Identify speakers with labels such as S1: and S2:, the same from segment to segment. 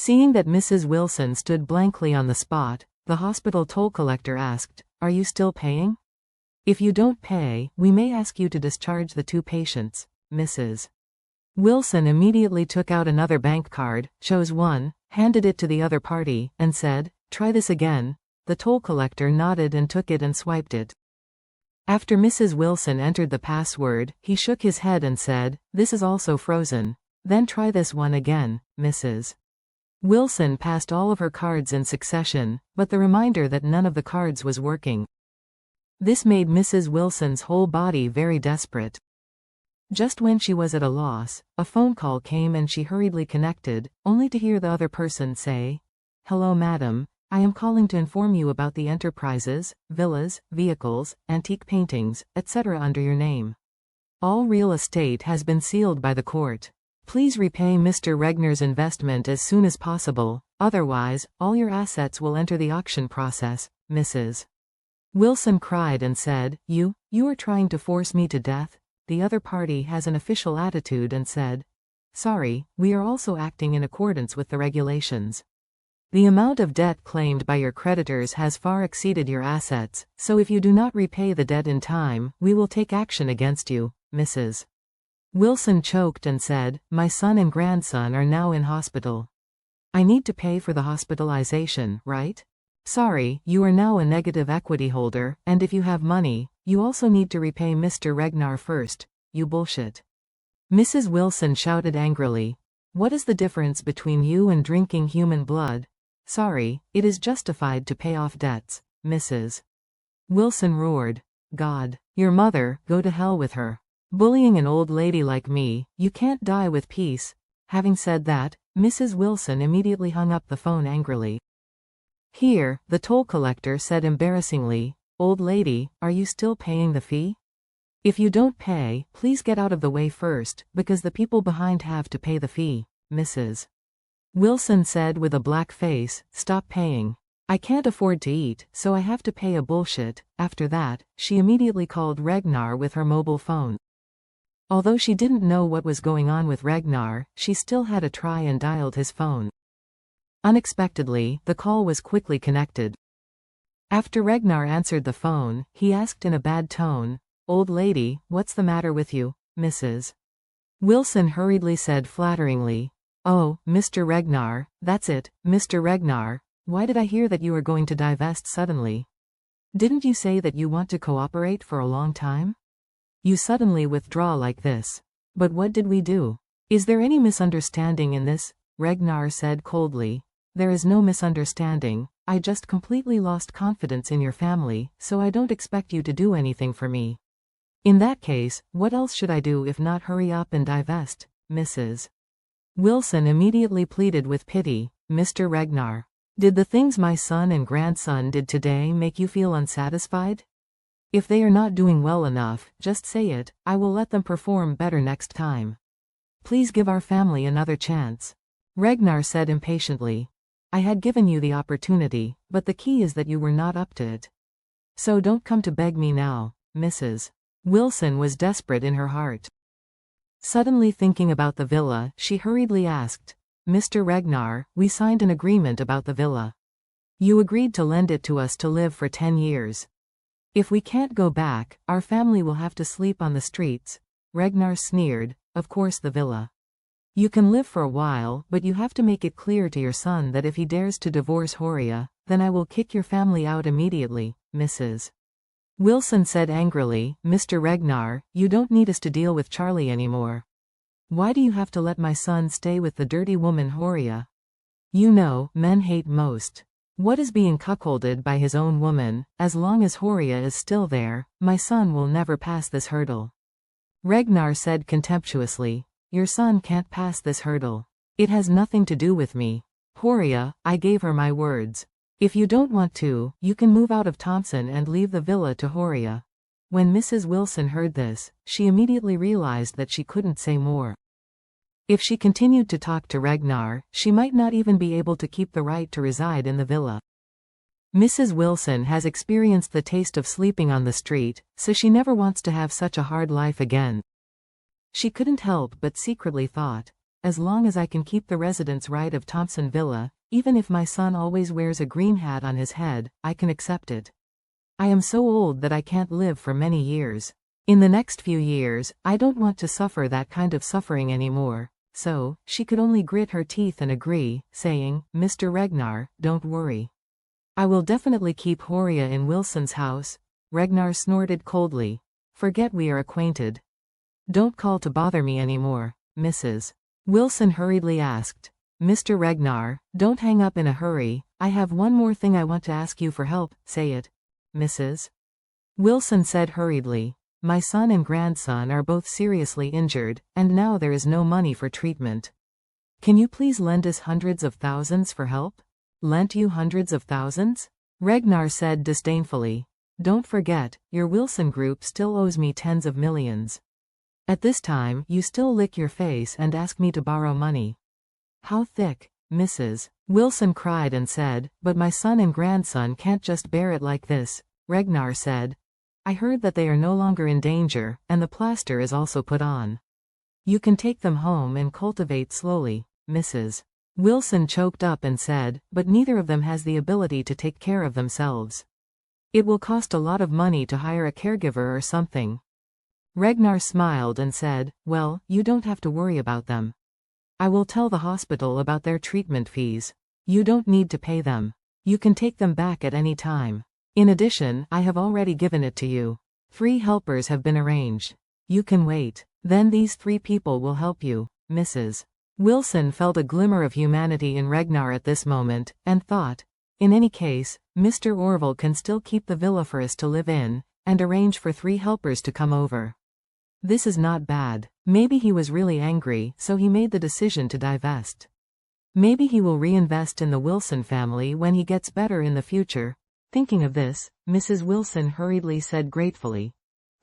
S1: Seeing that Mrs. Wilson stood blankly on the spot, the hospital toll collector asked, "Are you still paying? If you don't pay, we may ask you to discharge the two patients." Mrs. Wilson immediately took out another bank card, chose one, handed it to the other party, and said, "Try this again." The toll collector nodded and took it and swiped it. After Mrs. Wilson entered the password, he shook his head and said, "This is also frozen." "Then try this one again." Mrs. Wilson passed all of her cards in succession, but the reminder that none of the cards was working. This made Mrs. Wilson's whole body very desperate. Just when she was at a loss, a phone call came and she hurriedly connected, only to hear the other person say, "Hello madam, I am calling to inform you about the enterprises, villas, vehicles, antique paintings, etc. under your name. All real estate has been sealed by the court. Please repay Mr. Regnar's investment as soon as possible, otherwise, all your assets will enter the auction process." Mrs. Wilson cried and said, You are trying to force me to death?" The other party has an official attitude and said, "Sorry, we are also acting in accordance with the regulations. The amount of debt claimed by your creditors has far exceeded your assets, so if you do not repay the debt in time, we will take action against you." Mrs. Wilson choked and said, "My son and grandson are now in hospital. I need to pay for the hospitalization, right? Sorry, you are now a negative equity holder, and if you have money, you also need to repay Mr. Regnar first. You bullshit." Mrs. Wilson shouted angrily, "What is the difference between you and drinking human blood? Sorry, it is justified to pay off debts." Mrs. Wilson roared, "God, your mother, go to hell with her. Bullying an old lady like me, you can't die with peace." Having said that, Mrs. Wilson immediately hung up the phone angrily. Here, the toll collector said embarrassingly, "Old lady, are you still paying the fee? If you don't pay, please get out of the way first, because the people behind have to pay the fee." Mrs. Wilson said with a black face, "Stop paying. I can't afford to eat, so I have to pay a bullshit." After that, she immediately called Regnar with her mobile phone. Although she didn't know what was going on with Regnar, she still had a try and dialed his phone. Unexpectedly, the call was quickly connected. After Regnar answered the phone, he asked in a bad tone, "Old lady, what's the matter with you?" Mrs. Wilson hurriedly said flatteringly, "Oh, Mr. Regnar, that's it, Mr. Regnar. Why did I hear that you are going to divest suddenly? Didn't you say that you want to cooperate for a long time? You suddenly withdraw like this. But what did we do? Is there any misunderstanding in this?" Regnar said coldly, "There is no misunderstanding. I just completely lost confidence in your family, so I don't expect you to do anything for me. In that case, what else should I do if not hurry up and divest?" Mrs. Wilson immediately pleaded with pity, "Mr. Regnar, did the things my son and grandson did today make you feel unsatisfied? If they are not doing well enough, just say it, I will let them perform better next time. Please give our family another chance." Regnar said impatiently, "I had given you the opportunity, but the key is that you were not up to it. So don't come to beg me now." Mrs. Wilson was desperate in her heart. Suddenly thinking about the villa, she hurriedly asked, "Mr. Regnar, we signed an agreement about the villa. You agreed to lend it to us to live for 10 years. If we can't go back, our family will have to sleep on the streets." Regnar sneered, "Of course the villa. You can live for a while, but you have to make it clear to your son that if he dares to divorce Horia, then I will kick your family out immediately." Mrs. Wilson said angrily, "Mr. Regnar, you don't need us to deal with Charlie anymore. Why do you have to let my son stay with the dirty woman Horia? You know, men hate most. What is being cuckolded by his own woman? As long as Horia is still there, my son will never pass this hurdle." Regnar said contemptuously, "Your son can't pass this hurdle. It has nothing to do with me. Horia, I gave her my words. If you don't want to, you can move out of Thompson and leave the villa to Horia." When Mrs. Wilson heard this, she immediately realized that she couldn't say more. If she continued to talk to Regnar, she might not even be able to keep the right to reside in the villa. Mrs. Wilson has experienced the taste of sleeping on the street, so she never wants to have such a hard life again. She couldn't help but secretly thought, as long as I can keep the residence right of Thompson Villa, even if my son always wears a green hat on his head, I can accept it. I am so old that I can't live for many years. In the next few years, I don't want to suffer that kind of suffering anymore. So, she could only grit her teeth and agree, saying, Mr. Ragnar, don't worry. I will definitely keep Horia in Wilson's house. Ragnar snorted coldly. Forget we are acquainted. Don't call to bother me anymore, Mrs. Wilson hurriedly asked. Mr. Ragnar, don't hang up in a hurry, I have one more thing I want to ask you for help, say it. Mrs. Wilson said hurriedly. My son and grandson are both seriously injured, and now there is no money for treatment. Can you please lend us hundreds of thousands for help? Lent you hundreds of thousands? Ragnar said disdainfully. Don't forget, your Wilson group still owes me tens of millions. At this time, you still lick your face and ask me to borrow money. How thick, Mrs. Wilson cried and said, but my son and grandson can't just bear it like this. Ragnar said, I heard that they are no longer in danger, and the plaster is also put on. You can take them home and cultivate slowly, Mrs. Wilson choked up and said, but neither of them has the ability to take care of themselves. It will cost a lot of money to hire a caregiver or something. Ragnar smiled and said, well, you don't have to worry about them. I will tell the hospital about their treatment fees. You don't need to pay them. You can take them back at any time. In addition, I have already given it to you. 3 helpers have been arranged. You can wait. Then these 3 people will help you, Mrs. Wilson felt a glimmer of humanity in Ragnar at this moment, and thought, in any case, Mr. Orville can still keep the villa for us to live in, and arrange for 3 helpers to come over. This is not bad. Maybe he was really angry, so he made the decision to divest. Maybe he will reinvest in the Wilson family when he gets better in the future. Thinking of this, Mrs. Wilson hurriedly said gratefully,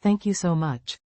S1: Thank you so much.